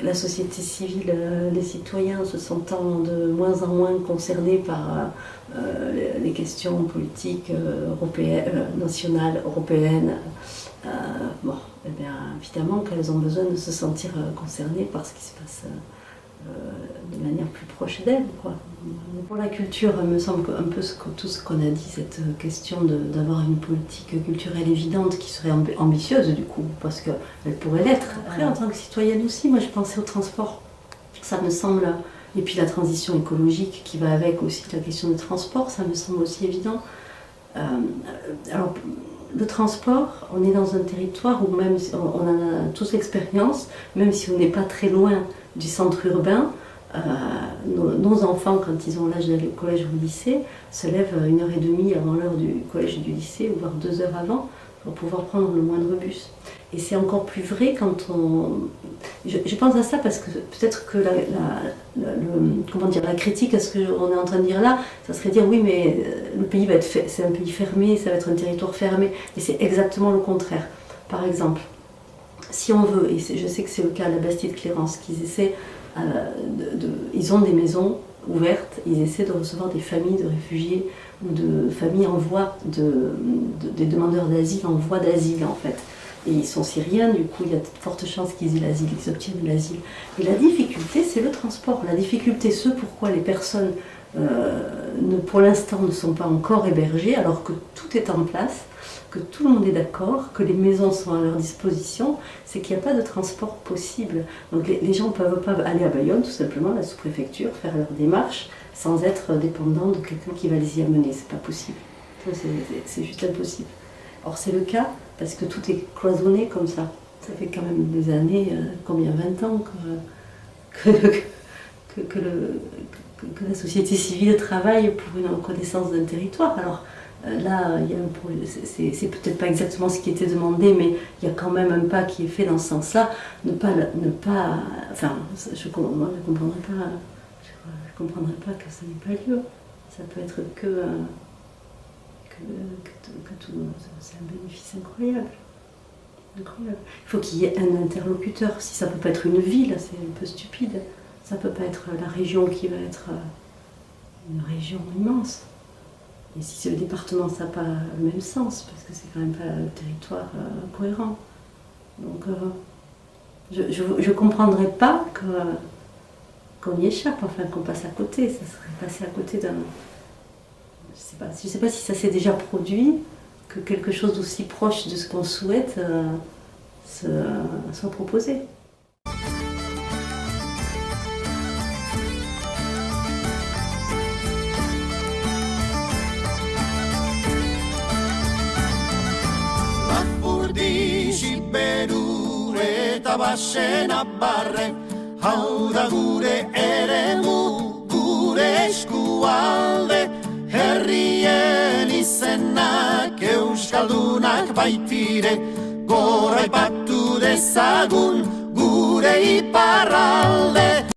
la société civile, les citoyens se sentant de moins en moins concernés par les questions politiques nationales, européennes, bon, eh bien, évidemment qu'elles ont besoin de se sentir concernées par ce qui se passe de manière plus proche d'elles, quoi. Pour la culture, il me semble un peu tout ce qu'on a dit, cette question d'avoir une politique culturelle évidente qui serait ambitieuse du coup, parce qu'elle pourrait l'être. Après, en tant que citoyenne aussi, moi je pensais au transport. Ça me semble, et puis la transition écologique qui va avec aussi la question du transport, ça me semble aussi évident. Alors, le transport, on est dans un territoire où même on en a tous l'expérience, même si on n'est pas très loin du centre urbain, nos enfants, quand ils ont l'âge d'aller au collège ou au lycée, se lèvent 1h30 avant l'heure du collège et du lycée, ou voire 2 heures avant, pour pouvoir prendre le moindre bus. Et c'est encore plus vrai quand on... Je pense à ça parce que peut-être que comment dire, la critique à ce qu'on est en train de dire là, ça serait dire oui mais le pays va être c'est un pays fermé, ça va être un territoire fermé. Et c'est exactement le contraire. Par exemple, si on veut, et je sais que c'est le cas à la Bastide Clérance, qu'ils essaient ils ont des maisons ouvertes, ils essaient de recevoir des familles de réfugiés ou de familles en voie des demandeurs d'asile en voie d'asile en fait. Et ils sont syriens, du coup il y a de fortes chances qu'ils aient l'asile, qu'ils obtiennent l'asile. Et la difficulté, c'est le transport. La difficulté, ce pourquoi les personnes, pour l'instant, ne sont pas encore hébergées, alors que tout est en place, que tout le monde est d'accord, que les maisons sont à leur disposition, c'est qu'il n'y a pas de transport possible. Donc les gens ne peuvent pas aller à Bayonne, tout simplement, à la sous-préfecture, faire leur démarche, sans être dépendants de quelqu'un qui va les y amener. C'est pas possible. C'est juste impossible. Or c'est le cas parce que tout est cloisonné comme ça. Ça fait quand même des années, combien, 20 ans que la société civile travaille pour une reconnaissance d'un territoire. Alors là, c'est peut-être pas exactement ce qui était demandé, mais il y a quand même un pas qui est fait dans ce sens-là. Enfin, moi je comprendrais pas que ça n'ait pas lieu. Ça peut être que tout, c'est un bénéfice incroyable. Incroyable. Il faut qu'il y ait un interlocuteur. Si ça peut pas être une ville, c'est un peu stupide. Ça peut pas être la région qui va être une région immense. Et si c'est le département, ça n'a pas le même sens, parce que c'est quand même pas le territoire cohérent. Donc je ne comprendrais pas qu'on y échappe, enfin qu'on passe à côté. Ça serait passer à côté d'un... Je sais pas si ça s'est déjà produit, que quelque chose d'aussi proche de ce qu'on souhaite soit proposé. Lapurdisi beru eta basena barre, hau da gure eremu, gure eskualde. Herrien izenak euskaldunak baitire, goraipatu dezagun gure iparralde.